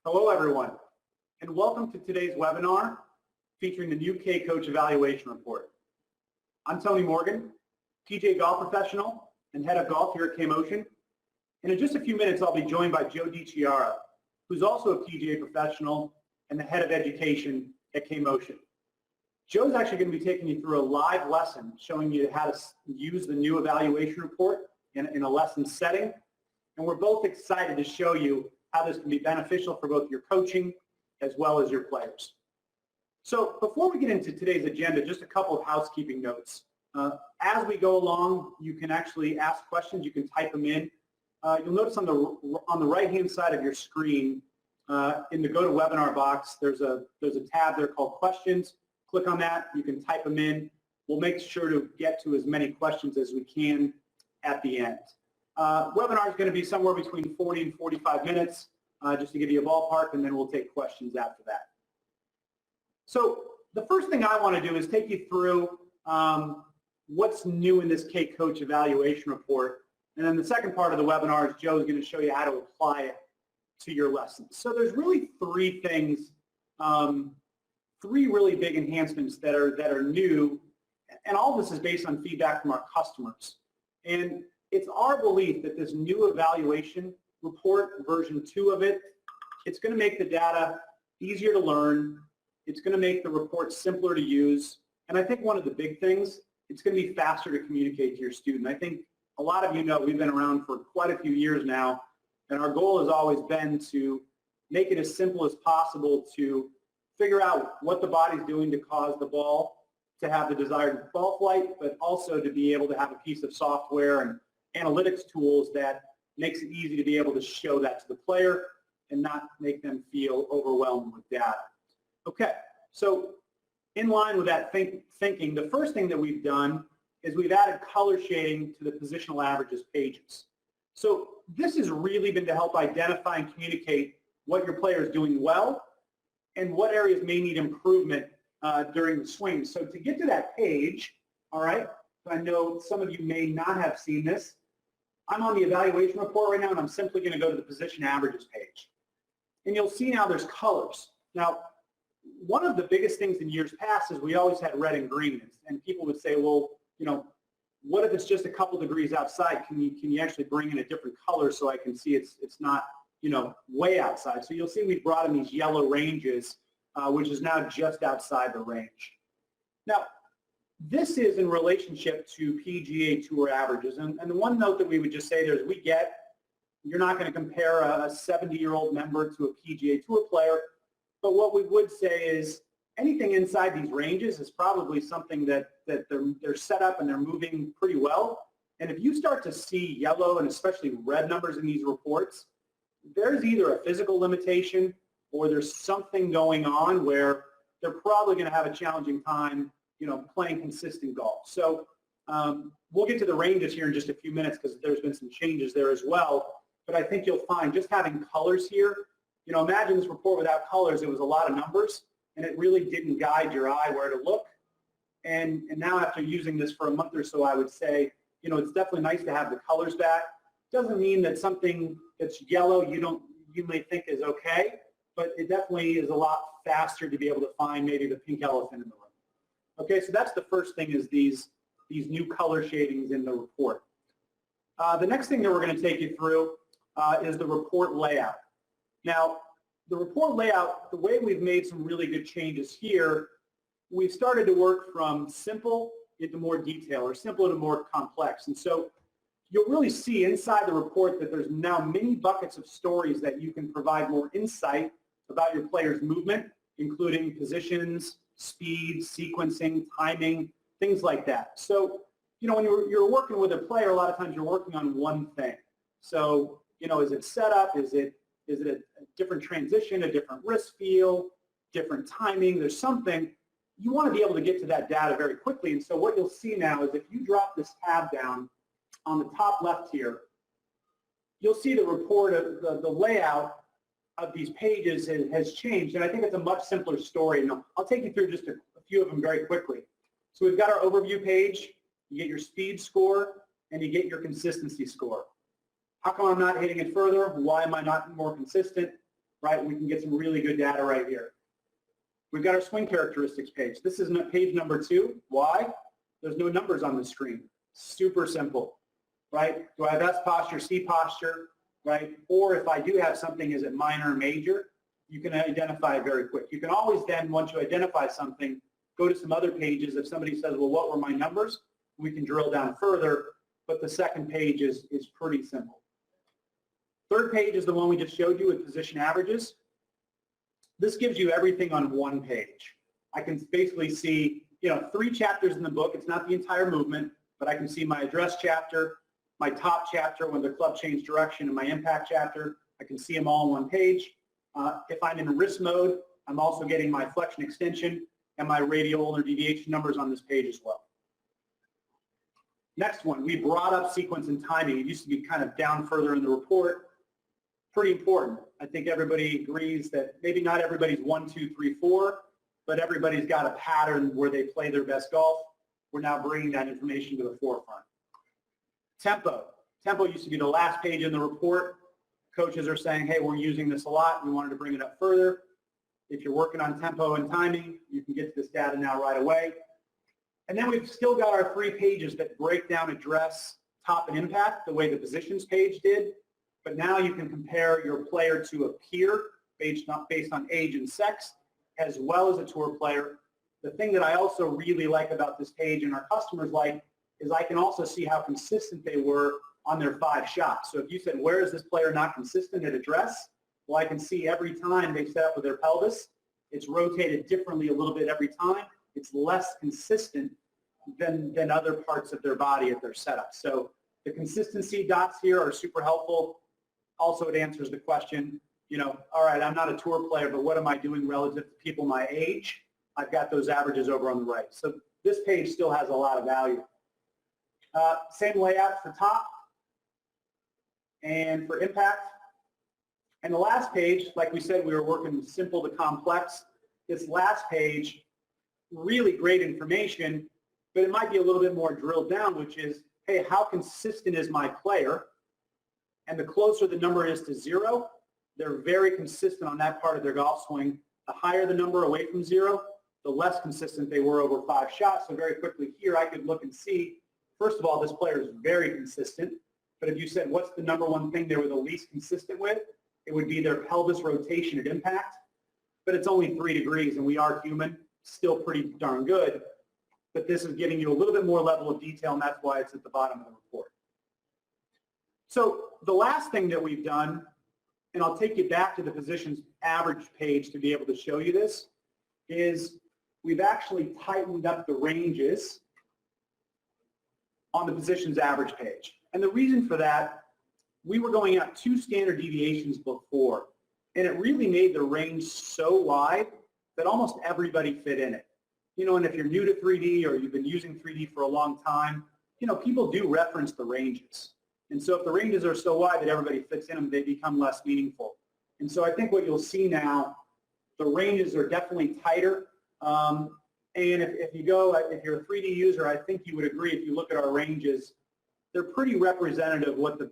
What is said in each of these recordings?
Hello everyone, and welcome to today's webinar featuring the new K-Coach Evaluation Report. I'm Tony Morgan, PGA Golf Professional and Head of Golf here at K-Motion. And in just a few minutes, I'll be joined by Joe DiChiara, who's also a PGA Professional and the Head of Education at K-Motion. Joe's actually going to be taking you through a live lesson showing you how to use the new evaluation report in a lesson setting. And we're both excited to show you how this can be beneficial for both your coaching as well as your players. So before we get into today's agenda, just a couple of housekeeping notes. As we go along, you can actually ask questions. You can type them in. You'll notice on the right-hand side of your screen, in the GoToWebinar box, there's a tab there called Questions. Click on that. You can type them in. We'll make sure to get to as many questions as we can at the end. Webinar is going to be somewhere between 40 and 45 minutes, just to give you a ballpark, and then we'll take questions after that. So the first thing I want to do is take you through what's new in this K-Coach evaluation report, and then the second part of the webinar is Joe's going to show you how to apply it to your lessons. So there's really three things, three really big enhancements that are new, and all this is based on feedback from our customers. And it's our belief that this new evaluation report, version 2 of it, it's going to make the data easier to learn. It's going to make the report simpler to use. And I think one of the big things, it's going to be faster to communicate to your student. I think a lot of you know we've been around for quite a few years now, and our goal has always been to make it as simple as possible to figure out what the body's doing to cause the ball to have the desired ball flight, but also to be able to have a piece of software and analytics tools that makes it easy to be able to show that to the player and not make them feel overwhelmed with data. Okay, so in line with that thinking, the first thing that we've done is we've added color shading to the positional averages pages. So this has really been to help identify and communicate what your player is doing well and what areas may need improvement during the swing. So to get to that page, all right, I know some of you may not have seen this. I'm on the evaluation report right now, and I'm simply going to go to the position averages page. And you'll see now there's colors. Now, one of the biggest things in years past is we always had red and green, and people would say, well, you know, what if it's just a couple degrees outside? Can you actually bring in a different color so I can see it's not, you know, way outside? So you'll see we brought in these yellow ranges, which is now just outside the range. Now, this is in relationship to PGA Tour averages, and the one note that we would just say there is you're not going to compare a 70-year-old member to a PGA Tour player, but what we would say is anything inside these ranges is probably something that they're set up and they're moving pretty well. And if you start to see yellow and especially red numbers in these reports, there's either a physical limitation or there's something going on where they're probably going to have a challenging time, you know, playing consistent golf. So we'll get to the ranges here in just a few minutes because there's been some changes there as well. But I think you'll find just having colors here, you know, imagine this report without colors, it was a lot of numbers, and it really didn't guide your eye where to look. And now after using this for a month or so, I would say, you know, it's definitely nice to have the colors back. Doesn't mean that something that's yellow you may think is okay, but it definitely is a lot faster to be able to find maybe the pink elephant in the room. Okay, so that's the first thing is these new color shadings in the report. The next thing that we're going to take you through is the report layout. Now, the report layout, the way we've made some really good changes here, we've started to work from simple into more detail, or simple to more complex. And so you'll really see inside the report that there's now many buckets of stories that you can provide more insight about your player's movement, including positions, speed, sequencing, timing, things like that. So, you know, when you're working with a player, a lot of times you're working on one thing. So, you know, is it setup? Is it a different transition, a different wrist feel, different timing? There's something. You want to be able to get to that data very quickly. And so what you'll see now is if you drop this tab down on the top left here, you'll see the report, the layout of these pages has changed. And I think it's a much simpler story. And I'll take you through just a few of them very quickly. So we've got our overview page. You get your speed score, and you get your consistency score. How come I'm not hitting it further? Why am I not more consistent? right? We can get some really good data right here. We've got our swing characteristics page. This is page number 2. Why? There's no numbers on the screen. Super simple, right? Do I have S posture, C posture, right? Or if I do have something, is it minor or major? You can identify it very quick. You can always then, once you identify something, go to some other pages. If somebody says, well, what were my numbers? We can drill down further, but the second page is pretty simple. Third page is the one we just showed you with position averages. This gives you everything on one page. I can basically see, 3 chapters in the book. It's not the entire movement, but I can see my address chapter, my top chapter when the club changed direction, and my impact chapter. I can see them all on one page. If I'm in wrist mode, I'm also getting my flexion extension and my radial ulnar deviation numbers on this page as well. Next one, we brought up sequence and timing. It used to be kind of down further in the report. Pretty important. I think everybody agrees that maybe not everybody's 1, 2, 3, 4, but everybody's got a pattern where they play their best golf. We're now bringing that information to the forefront. Tempo. Tempo used to be the last page in the report. Coaches are saying, hey, we're using this a lot. We wanted to bring it up further. If you're working on tempo and timing, you can get to this data now right away. And then we've still got our 3 pages that break down address, top, and impact the way the positions page did. But now you can compare your player to a peer based on age and sex, as well as a tour player. The thing that I also really like about this page and our customers like is I can also see how consistent they were on their 5 shots. So if you said, where is this player not consistent at address? Well, I can see every time they set up with their pelvis, it's rotated differently a little bit every time. It's less consistent than other parts of their body at their setup. So the consistency dots here are super helpful. Also, it answers the question, all right, I'm not a tour player, but what am I doing relative to people my age? I've got those averages over on the right. So this page still has a lot of value. Same layout for top and for impact. And the last page, like we said, we were working simple to complex. This last page, really great information, but it might be a little bit more drilled down, which is, hey, how consistent is my player? And the closer the number is to 0, they're very consistent on that part of their golf swing. The higher the number away from 0, the less consistent they were over 5 shots. So very quickly here, I could look and see, first of all, this player is very consistent. But if you said, what's the number one thing they were the least consistent with? It would be their pelvis rotation at impact. But it's only 3 degrees, and we are human, still pretty darn good. But this is giving you a little bit more level of detail, and that's why it's at the bottom of the report. So the last thing that we've done, and I'll take you back to the positions average page to be able to show you this, is we've actually tightened up the ranges on the positions average page. And the reason for that, we were going out 2 standard deviations before, and it really made the range so wide that almost everybody fit in it. And if you're new to 3D or you've been using 3D for a long time, people do reference the ranges. And so if the ranges are so wide that everybody fits in them, they become less meaningful. And so I think what you'll see now, the ranges are definitely tighter. And if you're a 3D user, I think you would agree if you look at our ranges, they're pretty representative of what the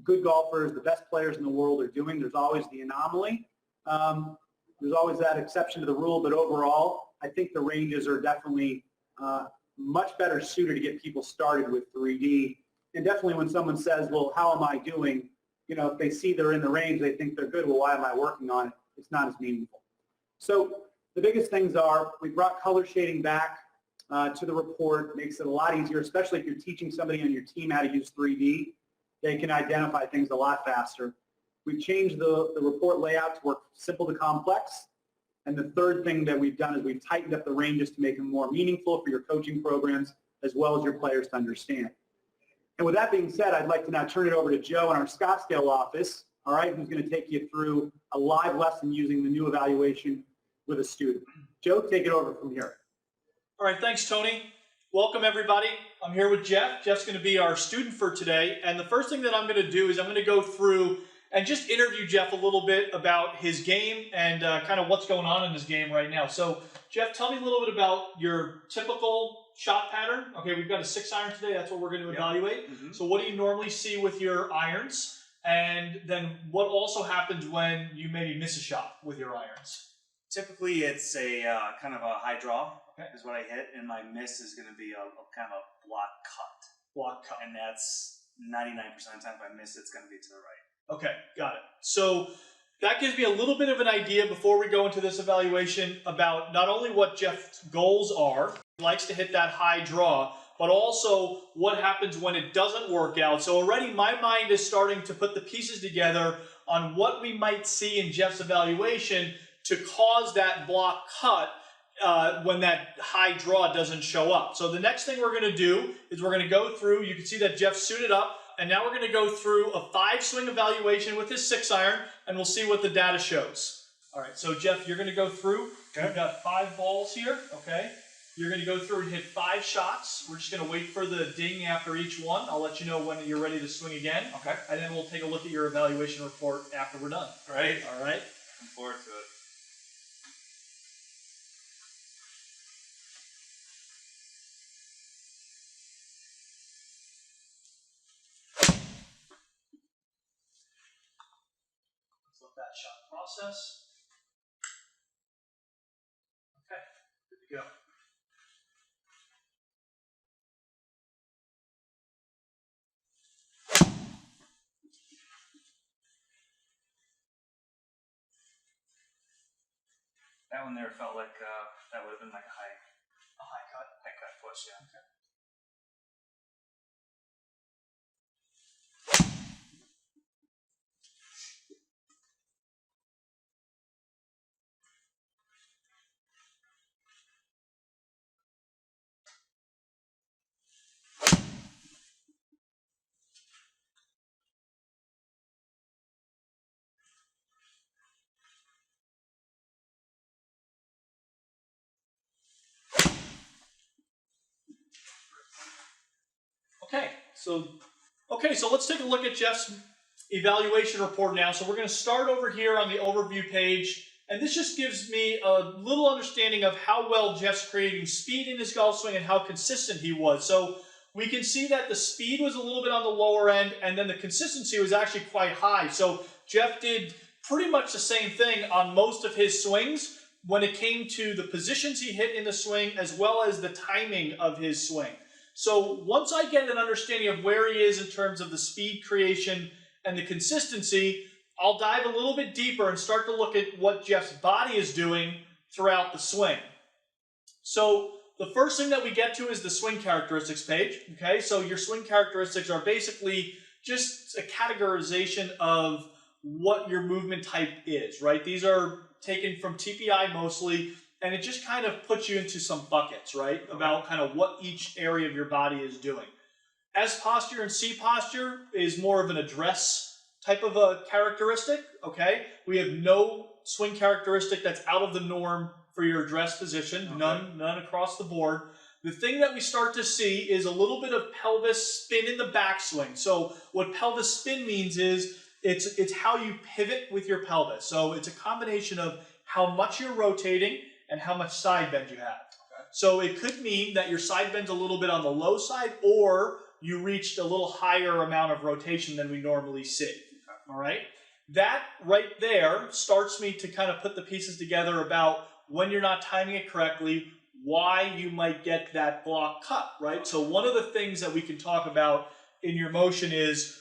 good golfers, the best players in the world are doing. There's always the anomaly. There's always that exception to the rule, but overall, I think the ranges are definitely much better suited to get people started with 3D. And definitely when someone says, well, how am I doing? If they see they're in the range, they think they're good. Well, why am I working on it? It's not as meaningful. So the biggest things are we brought color shading back to the report. Makes it a lot easier, especially if you're teaching somebody on your team how to use 3D. They can identify things a lot faster. We've changed the report layout to work simple to complex. And the third thing that we've done is we've tightened up the ranges to make them more meaningful for your coaching programs as well as your players to understand. And with that being said, I'd like to now turn it over to Joe in our Scottsdale office, all right, who's going to take you through a live lesson using the new evaluation with a student. Joe, take it over from here. All right, thanks, Tony. Welcome, everybody. I'm here with Jeff. Jeff's going to be our student for today. And the first thing that I'm going to do is I'm going to go through and just interview Jeff a little bit about his game and kind of what's going on in his game right now. So, Jeff, tell me a little bit about your typical shot pattern. Okay, we've got a 6-iron today. That's what we're going to evaluate. So what do you normally see with your irons? And then what also happens when you maybe miss a shot with your irons? Typically, it's a kind of a high draw is what I hit, and my miss is going to be a kind of a block cut. Block cut. And that's 99% of the time if I miss, it's going to be to the right. Okay, got it. So that gives me a little bit of an idea before we go into this evaluation about not only what Jeff's goals are, he likes to hit that high draw, but also what happens when it doesn't work out. So already my mind is starting to put the pieces together on what we might see in Jeff's evaluation to cause that block cut when that high draw doesn't show up. So the next thing we're going to do is we're going to go through, you can see that Jeff suited up, and now we're going to go through a 5-swing evaluation with his 6-iron, and we'll see what the data shows. All right, so Jeff, you're going to go through. Okay. We've got 5 balls here, okay? You're going to go through and hit 5 shots. We're just going to wait for the ding after each one. I'll let you know when you're ready to swing again. Okay. And then we'll take a look at your evaluation report after we're done. Great. All right? Looking forward to it. That shot process. Okay, good to go. That one there felt like that would have been like a high cut push, yeah. Okay. Okay, so let's take a look at Jeff's evaluation report now. So we're going to start over here on the overview page, and this just gives me a little understanding of how well Jeff's creating speed in his golf swing and how consistent he was. So we can see that the speed was a little bit on the lower end, and then the consistency was actually quite high. So Jeff did pretty much the same thing on most of his swings when it came to the positions he hit in the swing as well as the timing of his swing. So once I get an understanding of where he is in terms of the speed creation and the consistency, I'll dive a little bit deeper and start to look at what Jeff's body is doing throughout the swing. So the first thing that we get to is the swing characteristics page. Okay, so your swing characteristics are basically just a categorization of what your movement type is, right? These are taken from TPI mostly, and it just kind of puts you into some buckets, right? About kind of what each area of your body is doing. S posture and C posture is more of an address type of a characteristic, okay? We have no swing characteristic that's out of the norm for your address position, okay. None across the board. The thing that we start to see is a little bit of pelvis spin in the backswing. So what pelvis spin means is it's how you pivot with your pelvis. So it's a combination of how much you're rotating and how much side bend you have. Okay. So it could mean that your side bend's a little bit on the low side, or you reached a little higher amount of rotation than we normally see. Okay. All right? That right there starts me to kind of put the pieces together about when you're not timing it correctly, why you might get that block cut, right? So one of the things that we can talk about in your motion is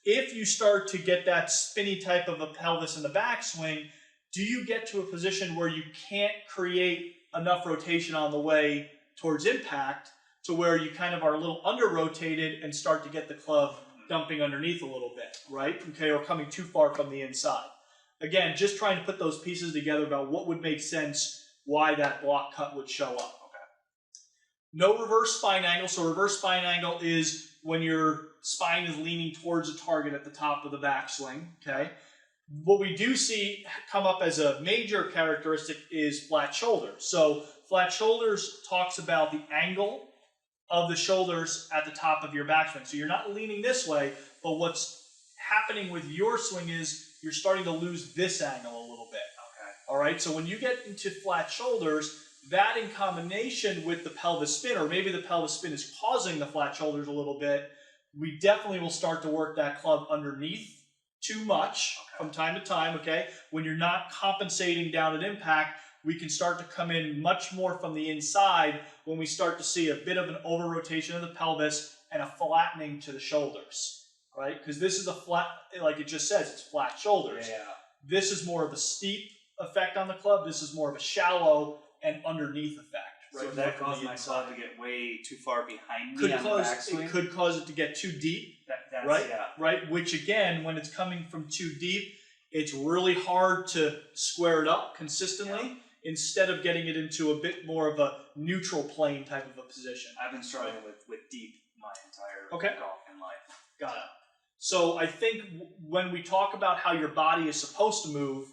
if you start to get that spinny type of a pelvis in the backswing, do you get to a position where you can't create enough rotation on the way towards impact to where you kind of are a little under-rotated and start to get the club dumping underneath a little bit, right? Okay, or coming too far from the inside. Again, just trying to put those pieces together about what would make sense, why that block cut would show up. Okay. No reverse spine angle. So reverse spine angle is when your spine is leaning towards a target at the top of the backswing, okay? What we do see come up as a major characteristic is flat shoulders. So flat shoulders talks about the angle of the shoulders at the top of your backswing. So you're not leaning this way, but what's happening with your swing is you're starting to lose this angle a little bit. Okay. All right, so when you get into flat shoulders, that in combination with the pelvis spin, or maybe the pelvis spin is causing the flat shoulders a little bit, we definitely will start to work that club underneath too much from time to time, okay? When you're not compensating down at impact, we can start to come in much more from the inside when we start to see a bit of an over-rotation of the pelvis and a flattening to the shoulders, right? Because this is a flat, like it just says, it's flat shoulders. Yeah. This is more of a steep effect on the club. This is more of a shallow and underneath effect. Right, So that caused my club to get way too far behind me on the backswing. It could cause it to get too deep, That's, right? Yeah. Right? Which again, when it's coming from too deep, it's really hard to square it up consistently instead of getting it into a bit more of a neutral plane type of a position. I've been struggling with deep my entire golfing life. Got it. So I think when we talk about how your body is supposed to move,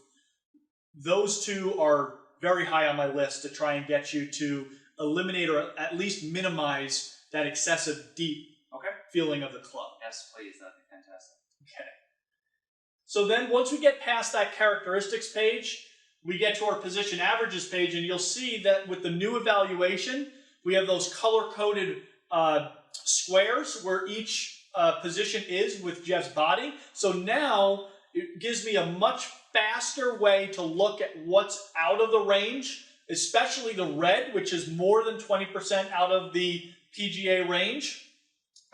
those two are very high on my list to try and get you to eliminate or at least minimize that excessive deep feeling of the club. Yes, please. That'd be fantastic. Okay. So then once we get past that characteristics page, we get to our position averages page, and you'll see that with the new evaluation, we have those color-coded squares where each position is with Jeff's body. So now it gives me a much faster way to look at what's out of the range, especially the red, which is more than 20% out of the PGA range.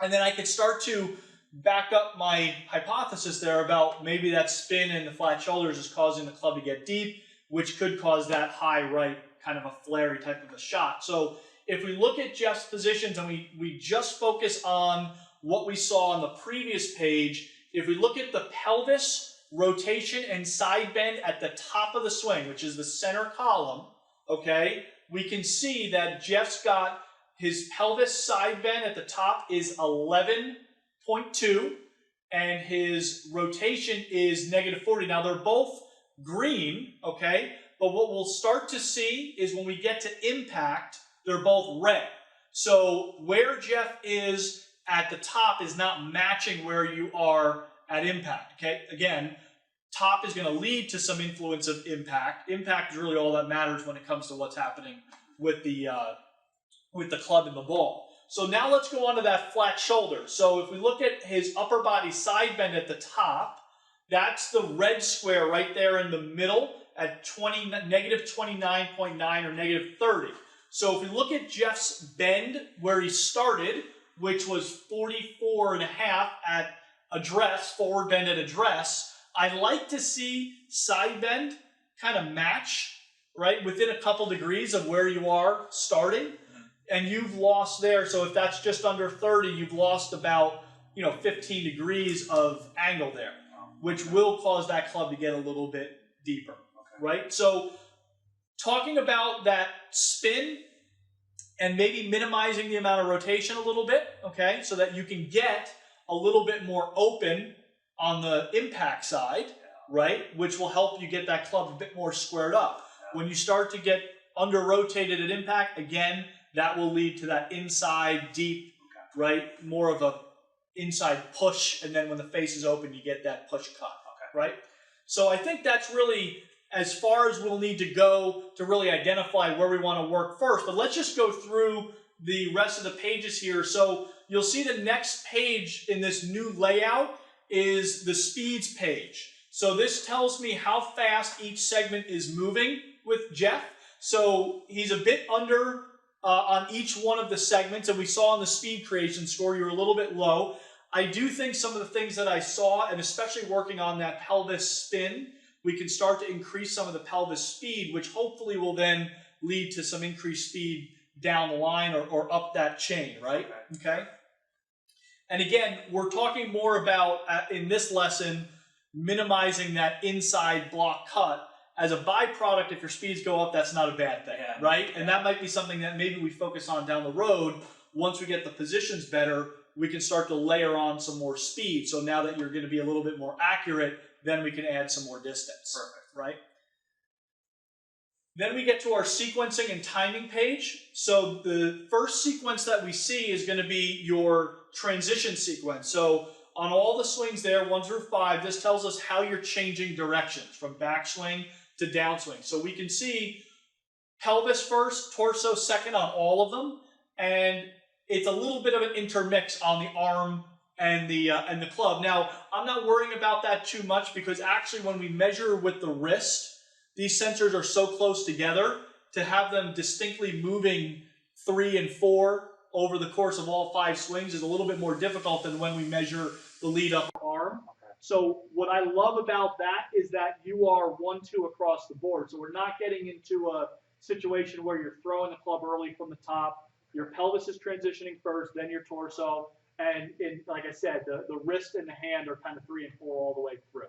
And then I could start to back up my hypothesis there about maybe that spin and the flat shoulders is causing the club to get deep, which could cause that high right, kind of a flary type of a shot. So if we look at Jeff's positions and we just focus on what we saw on the previous page, if we look at the pelvis rotation and side bend at the top of the swing, which is the center column, okay, we can see that Jeff's got his pelvis side bend at the top is 11.2 and his rotation is -40. Now they're both green, okay, but what we'll start to see is when we get to impact, they're both red. So where Jeff is at the top is not matching where you are at impact, okay? Again, top is going to lead to some influence of impact. Impact is really all that matters when it comes to what's happening with the club and the ball. So now let's go on to that flat shoulder. So if we look at his upper body side bend at the top, that's the red square right there in the middle at -29.9 or -30. So if we look at Jeff's bend where he started, which was 44.5 at address, forward bend at address, I like to see side bend kind of match, right, within a couple degrees of where you are starting. And you've lost there, so if that's just under 30, you've lost about 15 degrees of angle there, which will cause that club to get a little bit deeper, right? So talking about that spin and maybe minimizing the amount of rotation a little bit, okay, so that you can get a little bit more open on the impact side, right, which will help you get that club a bit more squared up. When you start to get under-rotated at impact, again, that will lead to that inside deep, right, more of a inside push, and then when the face is open, you get that push cut, right? So I think that's really as far as we'll need to go to really identify where we want to work first. But let's just go through the rest of the pages here. So you'll see the next page in this new layout is the speeds page. So this tells me how fast each segment is moving with Jeff. So he's a bit under on each one of the segments, and we saw on the speed creation score you're a little bit low. I do think some of the things that I saw, and especially working on that pelvis spin, we can start to increase some of the pelvis speed, which hopefully will then lead to some increased speed down the line or up that chain, right? Okay. And again, we're talking more about, in this lesson, minimizing that inside block cut. As a byproduct, if your speeds go up, that's not a bad thing, right? And that might be something that maybe we focus on down the road. Once we get the positions better, we can start to layer on some more speed. So now that you're going to be a little bit more accurate, then we can add some more distance, right? Then we get to our sequencing and timing page. So the first sequence that we see is going to be your transition sequence. So on all the swings there, 1 through 5, this tells us how you're changing directions from backswing to downswing. So we can see pelvis first, torso second on all of them, and it's a little bit of an intermix on the arm and the club. Now, I'm not worrying about that too much because actually when we measure with the wrist, these sensors are so close together to have them distinctly moving 3 and 4 over the course of all 5 swings is a little bit more difficult than when we measure the lead up arm. So what I love about that is that you are 1-2 across the board. So we're not getting into a situation where you're throwing the club early from the top. Your pelvis is transitioning first, then your torso. And like I said, the wrist and the hand are kind of 3 and 4 all the way through.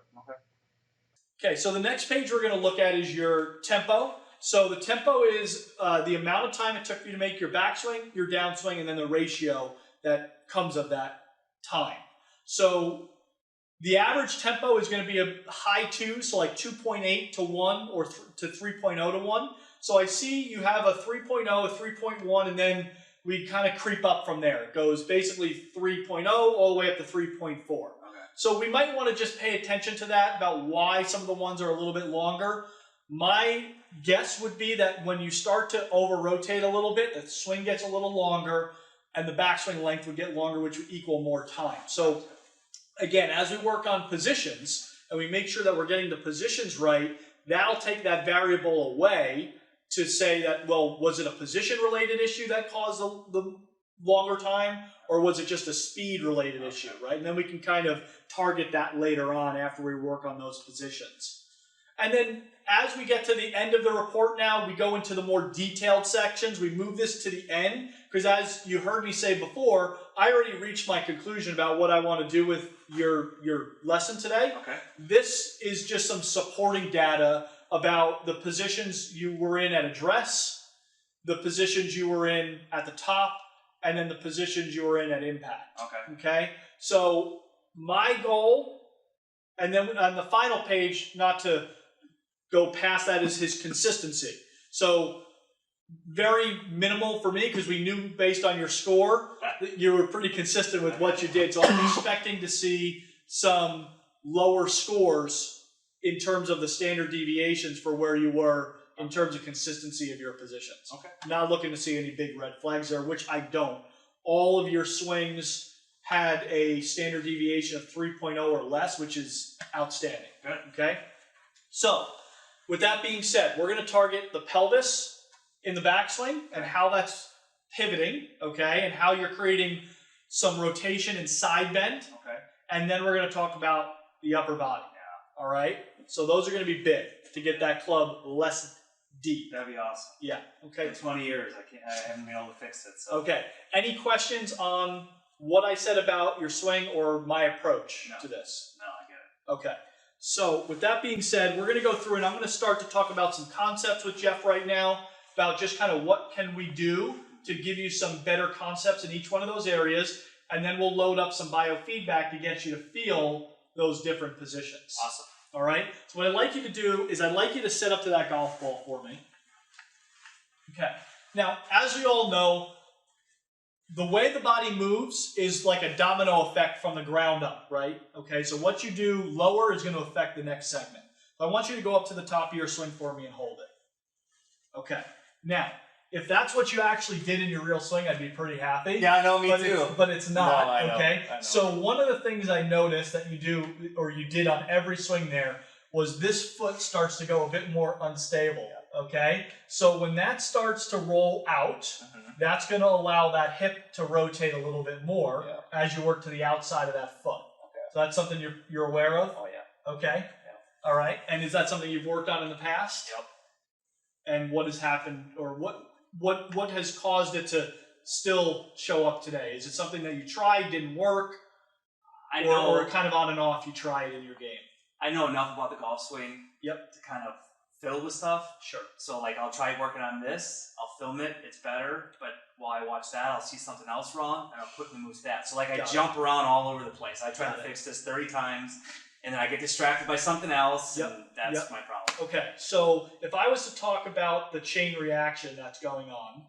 Okay, so the next page we're going to look at is your tempo. So the tempo is the amount of time it took you to make your backswing, your downswing, and then the ratio that comes of that time. So the average tempo is going to be a high 2, so like 2.8 to 1 or to 3.0 to 1. So I see you have a 3.0, a 3.1, and then we kind of creep up from there. It goes basically 3.0 all the way up to 3.4. Okay. So we might want to just pay attention to that, about why some of the ones are a little bit longer. My guess would be that when you start to over-rotate a little bit, the swing gets a little longer, and the backswing length would get longer, which would equal more time. So again, as we work on positions, and we make sure that we're getting the positions right, that'll take that variable away to say that, well, was it a position-related issue that caused the longer time, or was it just a speed-related issue, right? And then we can kind of target that later on after we work on those positions. And then as we get to the end of the report now, we go into the more detailed sections. We move this to the end because as you heard me say before, I already reached my conclusion about what I want to do with your lesson today. Okay. This is just some supporting data about the positions you were in at address, the positions you were in at the top, and then the positions you were in at impact. Okay. Okay? So my goal, and then on the final page, not to go past that, is his consistency. So very minimal for me because we knew based on your score that you were pretty consistent with what you did. So I'm expecting to see some lower scores in terms of the standard deviations for where you were in terms of consistency of your positions. Okay. Not looking to see any big red flags there, which I don't. All of your swings had a standard deviation of 3.0 or less, which is outstanding. Good. Okay? So, with that being said, we're going to target the pelvis in the backswing and how that's pivoting, okay, and how you're creating some rotation and side bend. Okay. And then we're going to talk about the upper body. Yeah. All right? So those are going to be big to get that club less deep. That'd be awesome. Yeah. Okay. For 20 years, I haven't been able to fix it. So. Okay. Any questions on what I said about your swing or my approach to this? No, I get it. Okay. So with that being said, we're going to go through and I'm going to start to talk about some concepts with Jeff right now about just kind of what can we do to give you some better concepts in each one of those areas, and then we'll load up some biofeedback to get you to feel those different positions. Awesome. All right? So what I'd like you to do is I'd like you to set up to that golf ball for me. Okay. Now, as we all know, the way the body moves is like a domino effect from the ground up, right? Okay, so what you do lower is going to affect the next segment. I want you to go up to the top of your swing for me and hold it. Okay. Now, if that's what you actually did in your real swing, I'd be pretty happy. Yeah, I know, me too. But it's not, no, I know, okay? I know. So one of the things I noticed that you do, or you did on every swing there, was this foot starts to go a bit more unstable, okay? So when that starts to roll out, that's going to allow that hip to rotate a little bit more as you work to the outside of that foot. Okay. So that's something you're aware of? Oh, yeah. Okay. Yeah. All right. And is that something you've worked on in the past? Yep. And what has happened, or what has caused it to still show up today? Is it something that you tried, didn't work? I know. Or kind of on and off you try it in your game? I know enough about the golf swing to kind of fill with stuff. Sure. So like I'll try working on this, I'll film it, it's better, but while I watch that, I'll see something else wrong, and I'll quickly move to that. So like I jump around all over the place. I try to fix this 30 times, and then I get distracted by something else, and that's my problem. Okay, so if I was to talk about the chain reaction that's going on,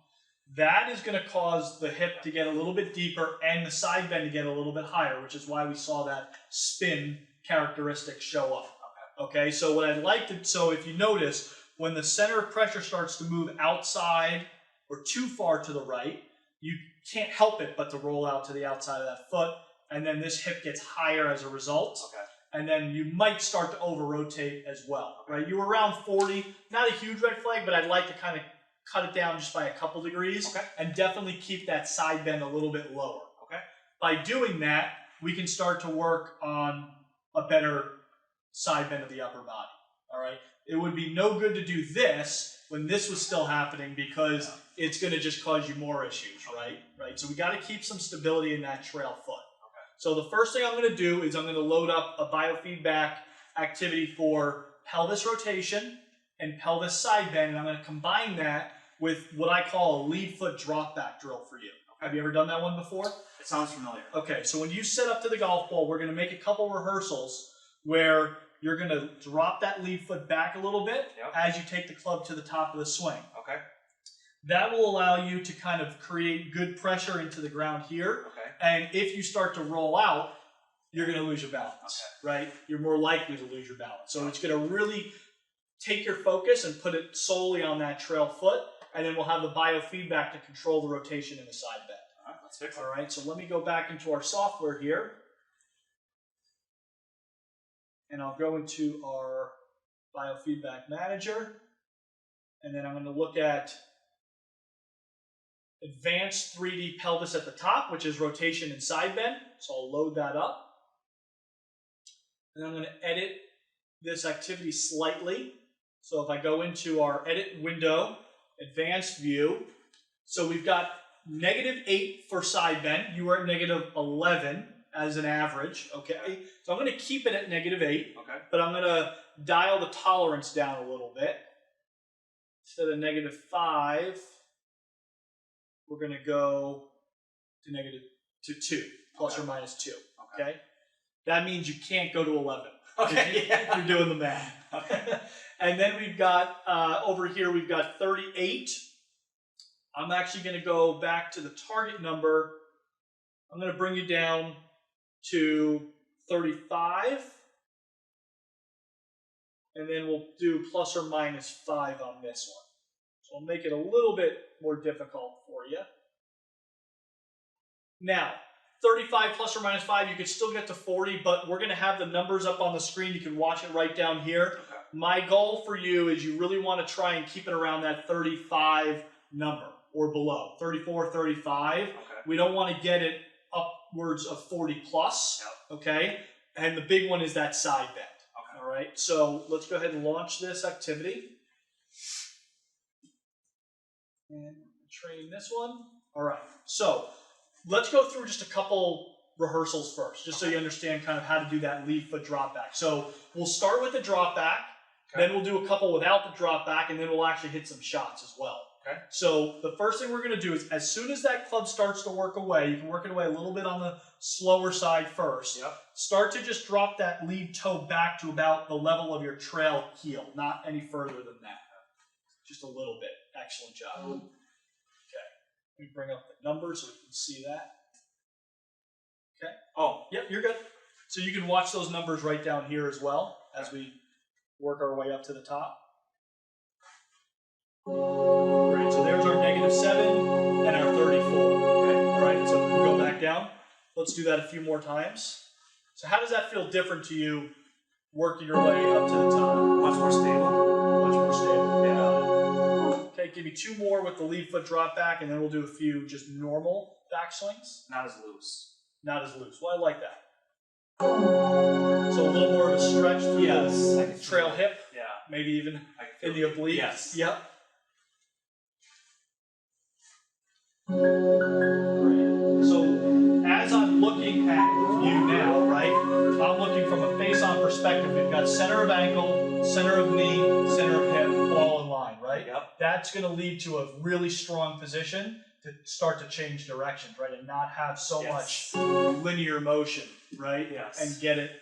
that is going to cause the hip to get a little bit deeper and the side bend to get a little bit higher, which is why we saw that spin characteristic show up. Okay, so what I'd like to, so if you notice, when the center of pressure starts to move outside or too far to the right, you can't help it but to roll out to the outside of that foot, and then this hip gets higher as a result. Okay. And then you might start to over-rotate as well, right? You were around 40, not a huge red flag, but I'd like to kind of cut it down just by a couple degrees, Okay. and definitely keep that side bend a little bit lower. Okay. By doing that, we can start to work on a better side bend of the upper body, all right? It would be no good to do this when this was still happening because it's going to just cause you more issues, right? So we got to keep some stability in that trail foot. Okay. So the first thing I'm going to do is I'm going to load up a biofeedback activity for pelvis rotation and pelvis side bend, and I'm going to combine that with what I call a lead foot drop back drill for you. Have you ever done that one before? It sounds familiar. Okay, so when you set up to the golf ball, we're going to make a couple rehearsals where you're going to drop that lead foot back a little bit as you take the club to the top of the swing. Okay. That will allow you to kind of create good pressure into the ground here. Okay. And if you start to roll out, you're going to lose your balance, right? You're more likely to lose your balance. So it's going to really take your focus and put it solely on that trail foot, and then we'll have the biofeedback to control the rotation in the side bend. All right, let's fix it. All right, so let me go back into our software here. And I'll go into our biofeedback manager. And then I'm going to look at advanced 3D pelvis at the top, which is rotation and side bend. So I'll load that up. And I'm going to edit this activity slightly. So if I go into our edit window, advanced view, so we've got -8 for side bend. You were at -11 as an average, okay? So I'm going to keep it at -8, Okay. but I'm going to dial the tolerance down a little bit. Instead of -5, we're going to go to 2, plus or minus 2, okay? That means you can't go to 11. Okay. You're doing the math. Okay. And then we've got, over here, we've got 38. I'm actually going to go back to the target number. I'm going to bring you down to 35. And then we'll do plus or minus 5 on this one. So I'll make it a little bit more difficult for you. Now, 35 plus or minus 5, you could still get to 40, but we're going to have the numbers up on the screen. You can watch it right down here. Okay. My goal for you is you really want to try and keep it around that 35 number or below, 34, 35. Okay. We don't want to get it upwards of 40 plus, okay? And the big one is that side bend, all right? So let's go ahead and launch this activity. And train this one. All right, so let's go through just a couple rehearsals first, just so you understand kind of how to do that lead foot drop back. So we'll start with the drop back, then we'll do a couple without the drop back, and then we'll actually hit some shots as well. Okay. So the first thing we're going to do is as soon as that club starts to work away, you can work it away a little bit on the slower side first. Start to just drop that lead toe back to about the level of your trail heel, not any further than that. Just a little bit. Excellent job. Okay. Let me bring up the numbers so we can see that. Okay. Oh, yep, you're good. So you can watch those numbers right down here as well as we work our way up to the top. Great, so there's our -7 and our 34. Okay, all right, so we'll go back down. Let's do that a few more times. So how does that feel different to you working your way up to the top? Much more stable. Much more stable, yeah. Okay, give me 2 more with the lead foot drop back, and then we'll do a few just normal backswings. Not as loose. Not as loose. Well, I like that. So a little more of a stretch through the trail hip. Yeah. Maybe even in the oblique. Yes. Yep. Great. So as I'm looking at you now, right, I'm looking from a face-on perspective. We've got center of ankle, center of knee, center of hip, all in line, right? Yep. That's going to lead to a really strong position to start to change directions, right, and not have so much linear motion, right? Yes. And get it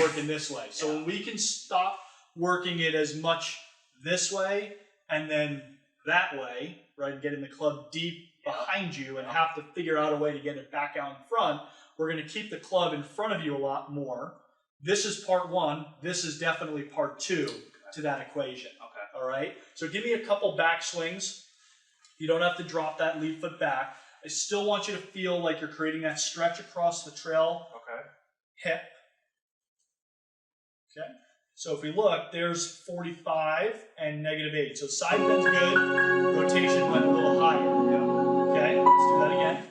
working this way. So when we can stop working it as much this way and then that way, right, and getting the club deep behind you and have to figure out a way to get it back out in front, we're going to keep the club in front of you a lot more. This is part 1. This is definitely part 2 to that equation. Okay. All right? So give me a couple back swings. You don't have to drop that lead foot back. I still want you to feel like you're creating that stretch across the trail hip. Okay. So if we look, there's 45 and -8. So side bend's good. Rotation went a little higher. Okay. Let's do that again.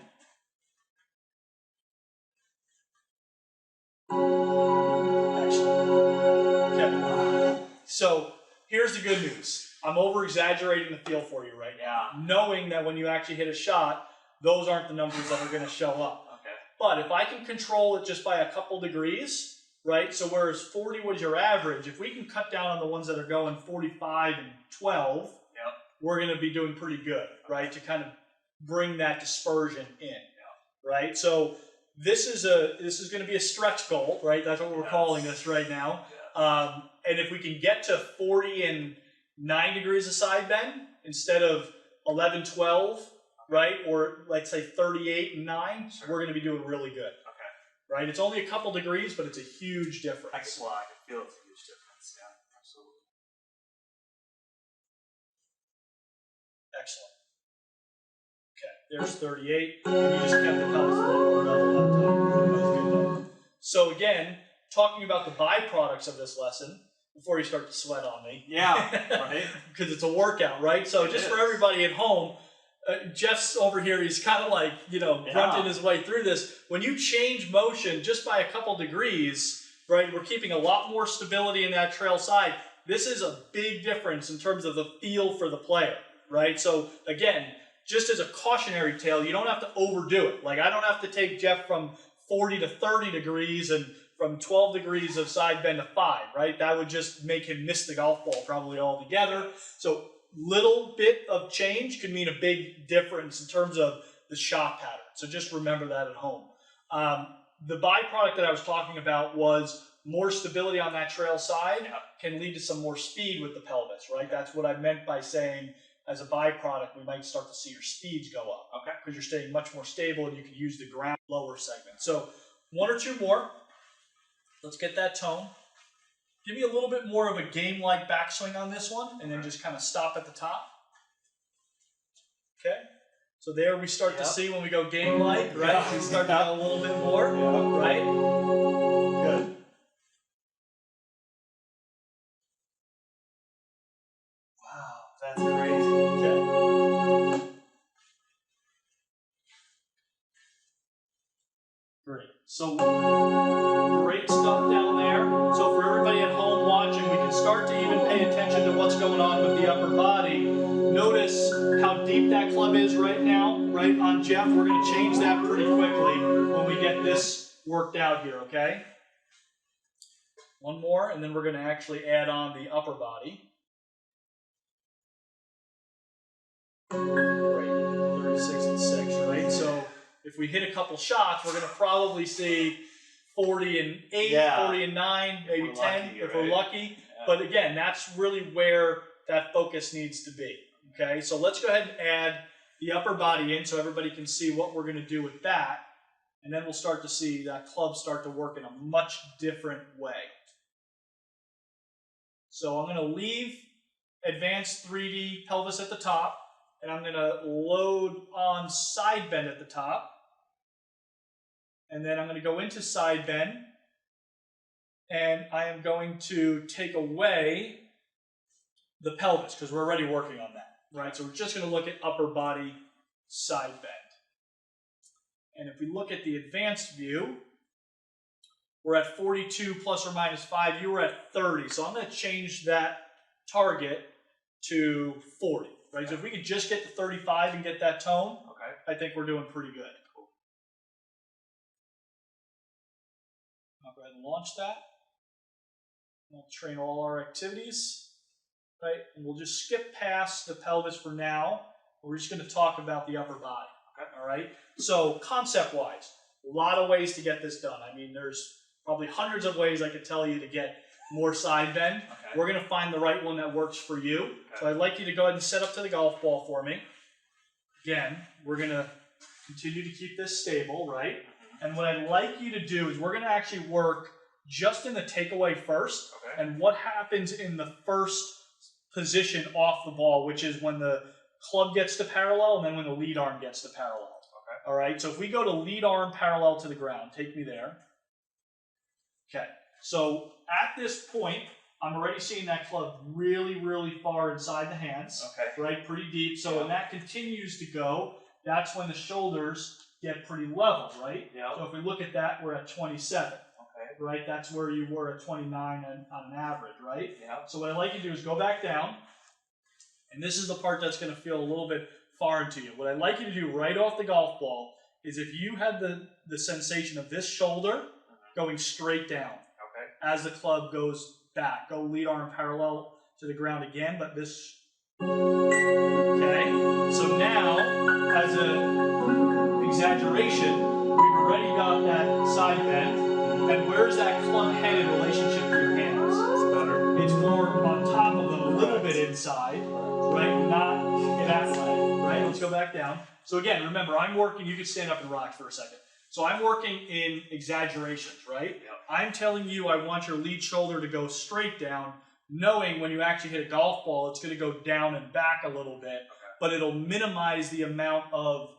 Excellent. Okay. So here's the good news. I'm over-exaggerating the feel for you right now, knowing that when you actually hit a shot, those aren't the numbers that are going to show up. Okay. But if I can control it just by a couple degrees, right? So whereas 40 was your average, if we can cut down on the ones that are going 45 and 12, we're going to be doing pretty good, right? To kind of bring that dispersion in, right? So this is going to be a stretch goal, right? That's what we're calling this right now. And if we can get to 40 and 9 degrees of side bend instead of 11, 12, right? Or let's say 38 and 9, we're going to be doing really good. Right? It's only a couple degrees, but it's a huge difference. I can feel it's a huge difference. Yeah, absolutely. Excellent. Okay, there's 38. And you just kept the pelvis a little more level up top. So again, talking about the byproducts of this lesson, before you start to sweat on me. Yeah, right. Because it's a workout, right? So just for everybody at home, Jeff's over here, he's kind of like, grunting his way through this. When you change motion just by a couple degrees, right, we're keeping a lot more stability in that trail side. This is a big difference in terms of the feel for the player, right? So again, just as a cautionary tale, you don't have to overdo it. Like I don't have to take Jeff from 40 to 30 degrees and from 12 degrees of side bend to 5, right? That would just make him miss the golf ball probably altogether. So little bit of change can mean a big difference in terms of the shot pattern. So just remember that at home. The byproduct that I was talking about was more stability on that trail side can lead to some more speed with the pelvis, right? That's what I meant by saying as a byproduct, we might start to see your speeds go up. Okay. Because you're staying much more stable and you can use the ground lower segment. So 1 or 2 more. Let's get that tone. Give me a little bit more of a game-like backswing on this one, and then just kind of stop at the top. Okay? So there we start to see when we go game-like, right? We start to go a little bit more, right? Good. Wow, that's crazy. Okay. Great. So great stuff down there. So for everybody at home watching, we can start to even pay attention to what's going on with the upper body. Notice how deep that club is right now, right on Jeff. We're going to change that pretty quickly when we get this worked out here, okay? 1 more, and then we're going to actually add on the upper body. Great. 36 and 6, right? So if we hit a couple shots, we're going to probably see 40 and 8, 40 and 9, maybe 10 lucky, if we're lucky. Yeah. But again, that's really where that focus needs to be. Okay, so let's go ahead and add the upper body in so everybody can see what we're going to do with that. And then we'll start to see that club start to work in a much different way. So I'm going to leave advanced 3D pelvis at the top, and I'm going to load on side bend at the top. And then I'm going to go into side bend, and I am going to take away the pelvis because we're already working on that, right? So we're just going to look at upper body side bend. And if we look at the advanced view, we're at 42 plus or minus 5. You were at 30. So I'm going to change that target to 40, right? So if we could just get to 35 and get that tone, I think we're doing pretty good. Cool. I'll go ahead and launch that. We'll train all our activities, right? And we'll just skip past the pelvis for now. We're just going to talk about the upper body, all right? So concept-wise, a lot of ways to get this done. I mean, there's probably hundreds of ways I could tell you to get more side bend. We're going to find the right one that works for you. So I'd like you to go ahead and set up to the golf ball for me. Again, we're going to continue to keep this stable, right? And what I'd like you to do is we're going to actually work just in the takeaway first. And what happens in the first position off the ball, which is when the club gets to parallel and then when the lead arm gets to parallel. All right, so if we go to lead arm parallel to the ground, take me there. Okay, so at this point, I'm already seeing that club really, really far inside the hands. Okay. Right, pretty deep. So when that continues to go, that's when the shoulders get pretty level, right? Yeah. So if we look at that, we're at 27. Okay. Right, that's where you were at 29 on an average, right? Yeah. So what I'd like you to do is go back down, and this is the part that's going to feel a little bit foreign to you. What I'd like you to do right off the golf ball is if you had the sensation of this shoulder going straight down as the club goes back. Go lead arm parallel to the ground again, but this, okay? So now, as an exaggeration, we've already got that side bend. And where's that club head in relationship to your hands? It's better. It's more on top of them, a little bit inside, right? Not that way, right? Let's go back down. So again, remember, I'm working, you can stand up and rock for a second. So I'm working in exaggerations, right? Yep. I'm telling you I want your lead shoulder to go straight down, knowing when you actually hit a golf ball, it's going to go down and back a little bit, but it'll minimize the amount of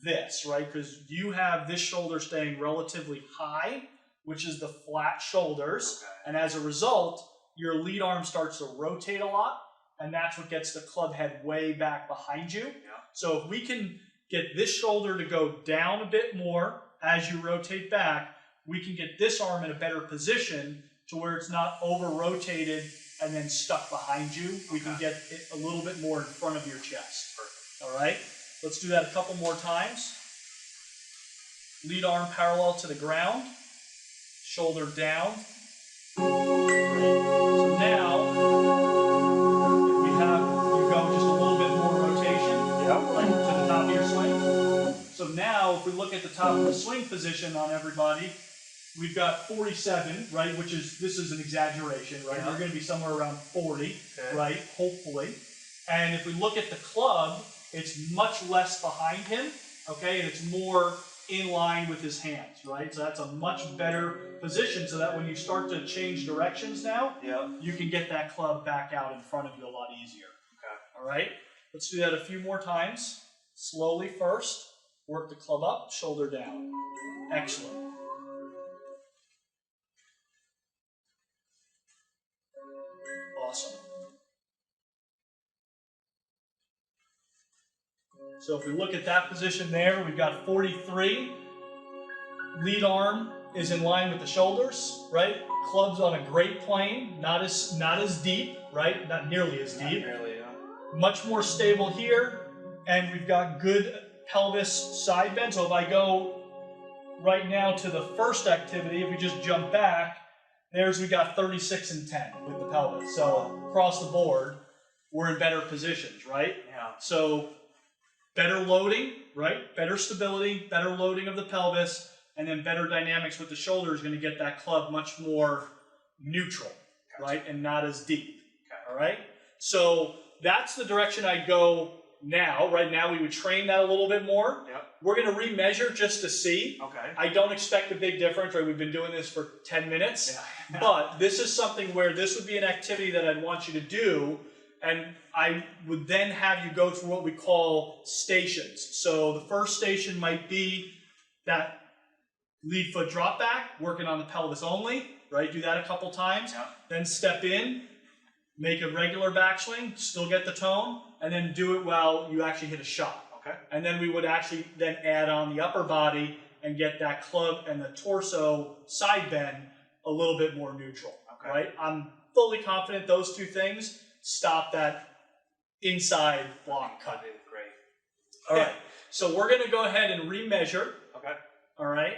this, right? Because you have this shoulder staying relatively high, which is the flat shoulders, and as a result, your lead arm starts to rotate a lot, and that's what gets the club head way back behind you. So if we can get this shoulder to go down a bit more as you rotate back, we can get this arm in a better position to where it's not over-rotated and then stuck behind you. We can get it a little bit more in front of your chest. Perfect. All right? Let's do that a couple more times. Lead arm parallel to the ground. Shoulder down. So now, if we have you go just a little bit more rotation, right to the top of your swing. So now, if we look at the top of the swing position on everybody, we've got 47, right, which is, this is an exaggeration, right? You're going to be somewhere around 40, right, hopefully. And if we look at the club, it's much less behind him, okay, and it's more in line with his hands, right? So that's a much better position so that when you start to change directions now, you can get that club back out in front of you a lot easier. Okay. All right? Let's do that a few more times. Slowly first. Work the club up, shoulder down. Excellent. Awesome. So if we look at that position there, we've got 43. Lead arm is in line with the shoulders, right? Club's on a great plane, not as deep, right? Not nearly as deep. Not nearly, Much more stable here, and we've got good pelvis side bend. So if I go right now to the first activity, if we just jump back, we got 36 and 10 with the pelvis. So across the board, we're in better positions, right? Yeah. So better loading, right? Better stability, better loading of the pelvis, and then better dynamics with the shoulder is going to get that club much more neutral, right? And not as deep, all right? So that's the direction I'd go now. Right now, we would train that a little bit more. Yep. We're going to remeasure just to see. Okay. I don't expect a big difference, right? We've been doing this for 10 minutes. Yeah. But this is something where this would be an activity that I'd want you to do, and I would then have you go through what we call stations. So the first station might be that lead foot drop back, working on the pelvis only, right? Do that a couple times. Yeah. Then step in, make a regular backswing, still get the tone, and then do it while you actually hit a shot. Okay. And then we would actually then add on the upper body and get that club and the torso side bend a little bit more neutral, right? I'm fully confident those two things stop that inside long cut. Great. All right, so we're going to go ahead and remeasure. Okay. All right.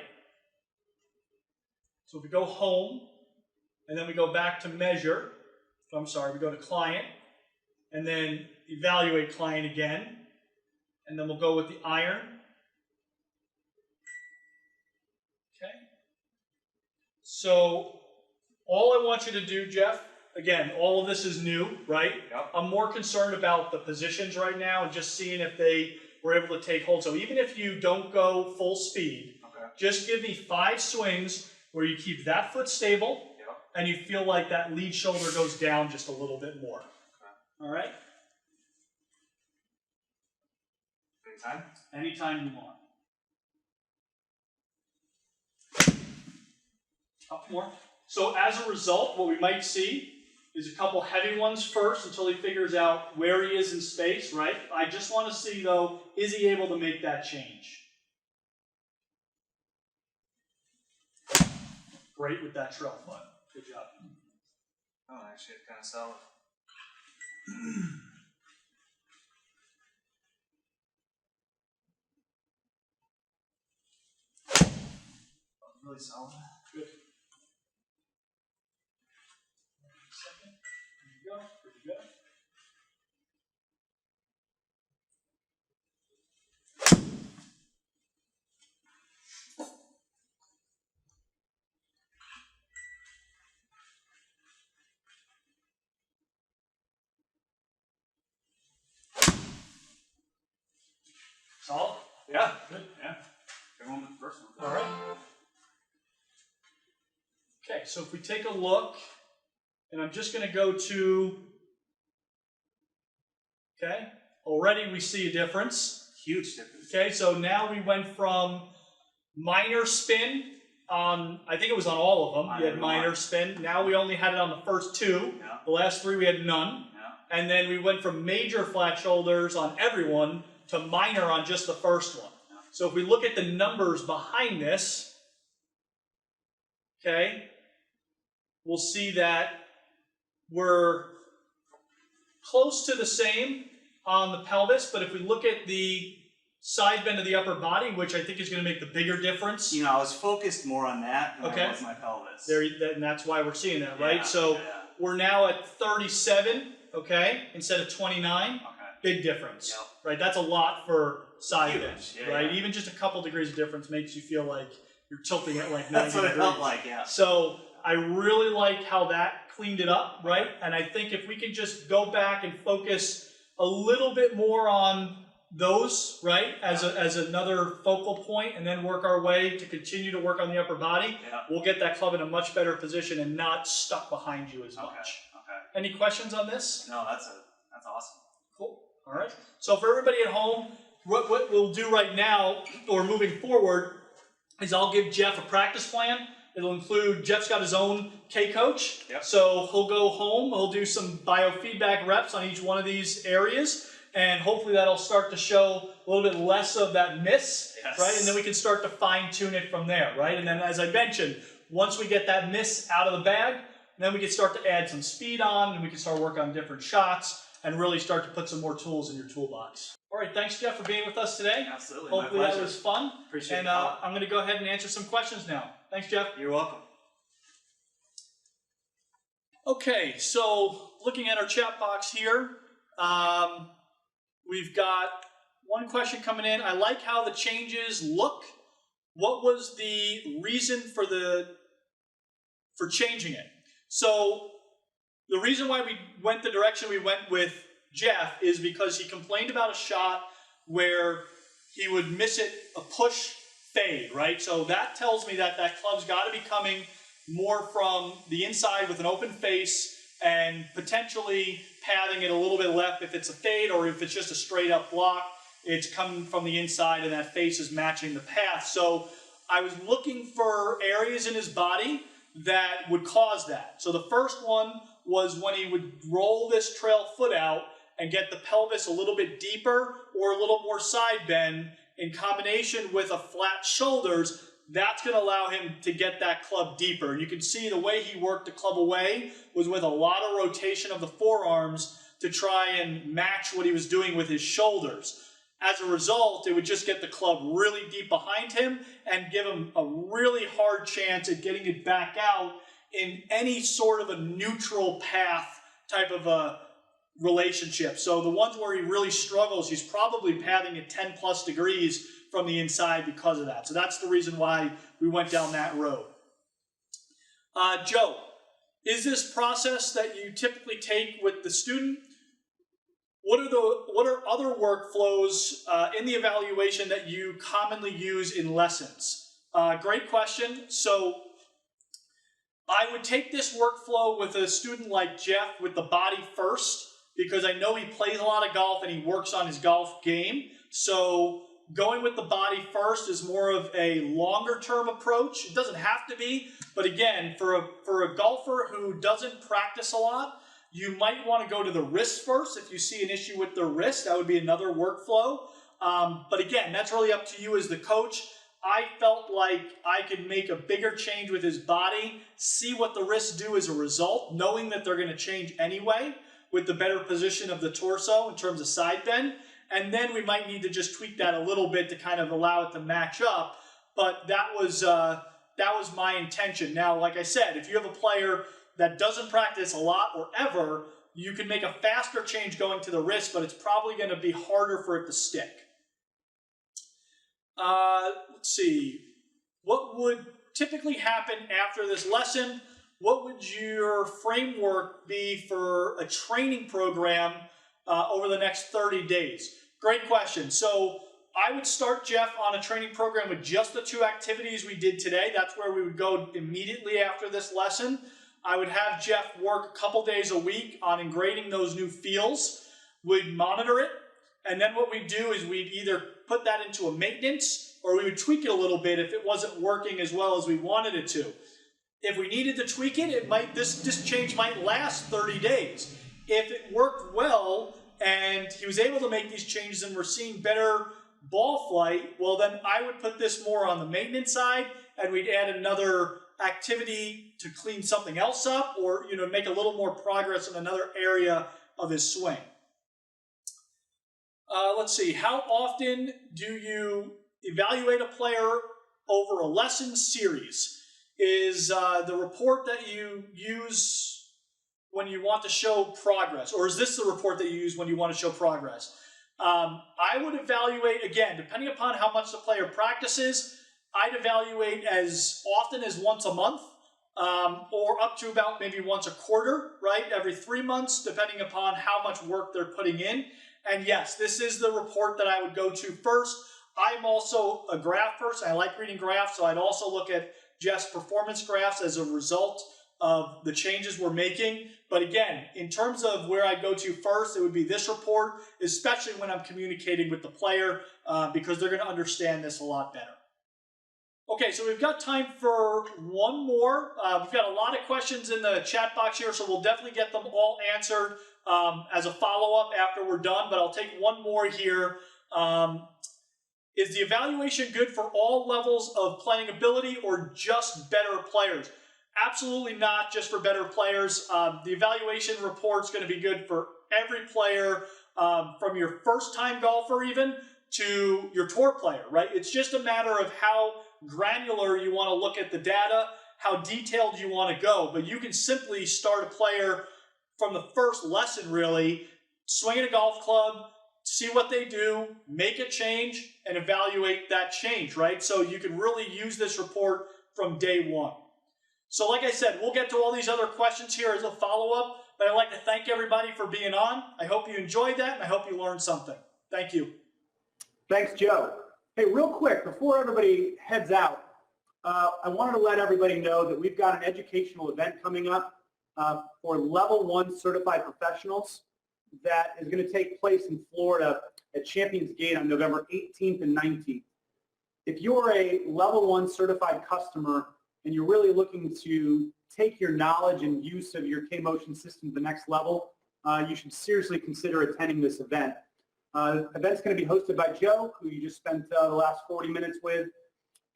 So if we go home, and then we go back to measure, we go to client, and then evaluate client again, and then we'll go with the iron. Okay. So all I want you to do, Jeff, again, all of this is new, right? Yep. I'm more concerned about the positions right now and just seeing if they were able to take hold. So even if you don't go full speed, just give me 5 swings where you keep that foot stable, and you feel like that lead shoulder goes down just a little bit more. All right? Anytime? Anytime you want. Couple more. So as a result, what we might see is a couple heavy ones first until he figures out where he is in space, right? I just want to see, though, is he able to make that change? Great with that trail foot. Good job. Oh, actually, it's kind of solid. Really solid. Good. Second. There you go. Pretty good. Solid? Yeah. Good. Yeah. Everyone with the first one. All right. Okay, so if we take a look, and I'm just going to go to, okay, already we see a difference. Huge difference. Okay, so now we went from minor spin on, I think it was on all of them. We had minor spin. Now we only had it on the first two. Yeah. The last three we had none. Yeah. And then we went from major flat shoulders on everyone to minor on just the first one. Yeah. So if we look at the numbers behind this, okay, we'll see that we're close to the same on the pelvis, but if we look at the side bend of the upper body, which I think is going to make the bigger difference. You know, I was focused more on that than Okay. I was my pelvis. And that's why we're seeing that, right? Yeah, So yeah. we're now at 37, okay, instead of 29. Okay. Big difference, Yep. right? That's a lot for side Huge, bend, yeah, right? yeah. Even just a couple degrees of difference makes you feel like you're tilting at like 90 That's what it degrees. felt like, yeah. So I really like how that cleaned it up, right? And I think if we can just go back and focus a little bit more on those, right, as another focal point, and then work our way to continue to work on the upper body, Yeah. we'll get that club in a much better position and not stuck behind you as Okay. much. Okay. Any questions on this? No, that's awesome. Cool. All right. So for everybody at home, what we'll do right now, or moving forward, is I'll give Jeff a practice plan. It'll include, Jeff's got his own K-Coach. Yep. So he'll go home, he'll do some biofeedback reps on each one of these areas, and hopefully that'll start to show a little bit less of that miss, Yes. right? And then we can start to fine-tune it from there, right? And then as I mentioned, once we get that miss out of the bag, then we can start to add some speed on, and we can start working on different shots, and really start to put some more tools in your toolbox. All right, thanks, Jeff, for being with us today. Absolutely. Hopefully my that pleasure. was fun. Appreciate And it. I'm going to go ahead and answer some questions now. Thanks, Jeff. You're welcome. Okay, so looking at our chat box here, we've got one question coming in. I like how the changes look. What was the reason for changing it? So the reason why we went the direction we went with Jeff is because he complained about a shot where he would miss it, a push fade, right? So that tells me that that club's got to be coming more from the inside with an open face and potentially pathing it a little bit left if it's a fade, or if it's just a straight up block, it's coming from the inside and that face is matching the path. So I was looking for areas in his body that would cause that. So the first one was when he would roll this trail foot out and get the pelvis a little bit deeper or a little more side bend in combination with a flat shoulders. That's going to allow him to get that club deeper. And you can see the way he worked the club away was with a lot of rotation of the forearms to try and match what he was doing with his shoulders. As a result, it would just get the club really deep behind him and give him a really hard chance at getting it back out in any sort of a neutral path type of a relationship. So the ones where he really struggles, he's probably pathing at 10 plus degrees from the inside because of that. So that's the reason why we went down that road. Joe, is this process that you typically take with the student? What are other workflows in the evaluation that you commonly use in lessons? Great question. So I would take this workflow with a student like Jeff with the body first, because I know he plays a lot of golf and he works on his golf game. So going with the body first is more of a longer term approach. It doesn't have to be, but again, for a golfer who doesn't practice a lot, you might want to go to the wrist first. If you see an issue with the wrist, that would be another workflow. But again, that's really up to you as the coach. I felt like I could make a bigger change with his body, see what the wrists do as a result, knowing that they're going to change anyway with the better position of the torso in terms of side bend. And then we might need to just tweak that a little bit to kind of allow it to match up. But that was my intention. Now, like I said, if you have a player that doesn't practice a lot or ever, you can make a faster change going to the wrist, but it's probably going to be harder for it to stick. Let's see. What would typically happen after this lesson? What would your framework be for a training program over the next 30 days? Great question. So I would start, Jeff, on a training program with just the 2 activities we did today. That's where we would go immediately after this lesson. I would have Jeff work a couple days a week on ingrading those new feels. We'd monitor it. And then what we'd do is we'd either put that into a maintenance or we would tweak it a little bit if it wasn't working as well as we wanted it to. If we needed to tweak it, this change might last 30 days. If it worked well and he was able to make these changes and we're seeing better ball flight, well then I would put this more on the maintenance side and we'd add another activity to clean something else up or make a little more progress in another area of his swing. Let's see, how often do you evaluate a player over a lesson series? Is the report that you use when you want to show progress, or is this the report that you use when you want to show progress? I would evaluate, again, depending upon how much the player practices, I'd evaluate as often as once a month, or up to about maybe once a quarter, right? Every 3 months, depending upon how much work they're putting in. And yes, this is the report that I would go to first. I'm also a graph person. I like reading graphs, so I'd also look at Jeff's performance graphs as a result of the changes we're making. But again, in terms of where I go to first, it would be this report, especially when I'm communicating with the player, because they're going to understand this a lot better. Okay, so we've got time for one more. We've got a lot of questions in the chat box here, so we'll definitely get them all answered as a follow-up after we're done, but I'll take one more here. Is the evaluation good for all levels of playing ability or just better players? Absolutely not just for better players. The evaluation report is going to be good for every player, from your first-time golfer even to your tour player, right? It's just a matter of how granular you want to look at the data, how detailed you want to go. But you can simply start a player from the first lesson, really, swinging a golf club, see what they do, make a change, and evaluate that change, right? So you can really use this report from day one. So like I said, we'll get to all these other questions here as a follow-up, but I'd like to thank everybody for being on. I hope you enjoyed that, and I hope you learned something. Thank you. Thanks, Joe. Hey, real quick, before everybody heads out, I wanted to let everybody know that we've got an educational event coming up for Level 1 certified professionals that is going to take place in Florida at Champions Gate on November 18th and 19th. If you're a Level 1 certified customer and you're really looking to take your knowledge and use of your K-Motion system to the next level, you should seriously consider attending this event. The event's going to be hosted by Joe, who you just spent the last 40 minutes with,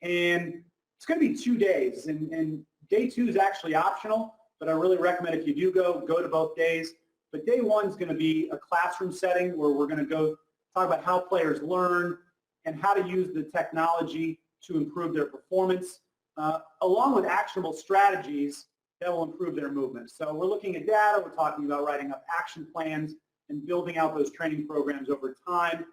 and it's going to be 2 days, and day 2 is actually optional, but I really recommend if you do go to both days. But day 1 is going to be a classroom setting where we're going to go talk about how players learn and how to use the technology to improve their performance, along with actionable strategies that will improve their movement. So we're looking at data, we're talking about writing up action plans and building out those training programs over time.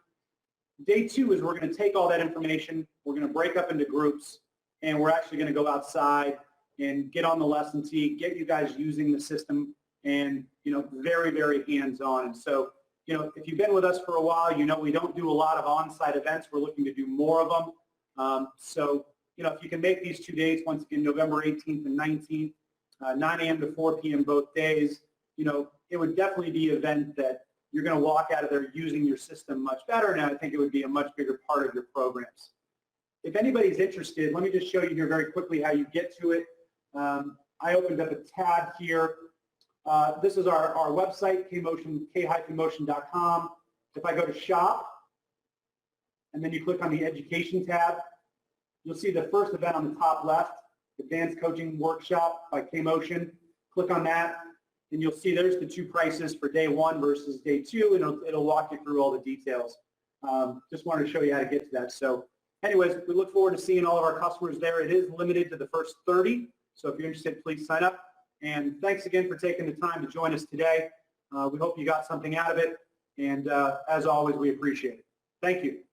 Day 2 is we're going to take all that information, we're going to break up into groups, and we're actually going to go outside and get on the lesson tee, get you guys using the system, and very, very hands-on. And so, if you've been with us for a while, we don't do a lot of on-site events. We're looking to do more of them. So, if you can make these 2 dates, once again, November 18th and 19th, 9 a.m. to 4 p.m. both days, it would definitely be an event that, you're going to walk out of there using your system much better, and I think it would be a much bigger part of your programs. If anybody's interested, let me just show you here very quickly how you get to it. I opened up a tab here. This is our website, k-motion.com. If I go to shop, and then you click on the education tab, you'll see the first event on the top left, Advanced Coaching Workshop by K-Motion. Click on that, and you'll see there's the 2 prices for day 1 versus day 2, and it'll walk you through all the details. Just wanted to show you how to get to that. So anyways, we look forward to seeing all of our customers there. It is limited to the first 30, so if you're interested, please sign up. And thanks again for taking the time to join us today. We hope you got something out of it, and as always, we appreciate it. Thank you.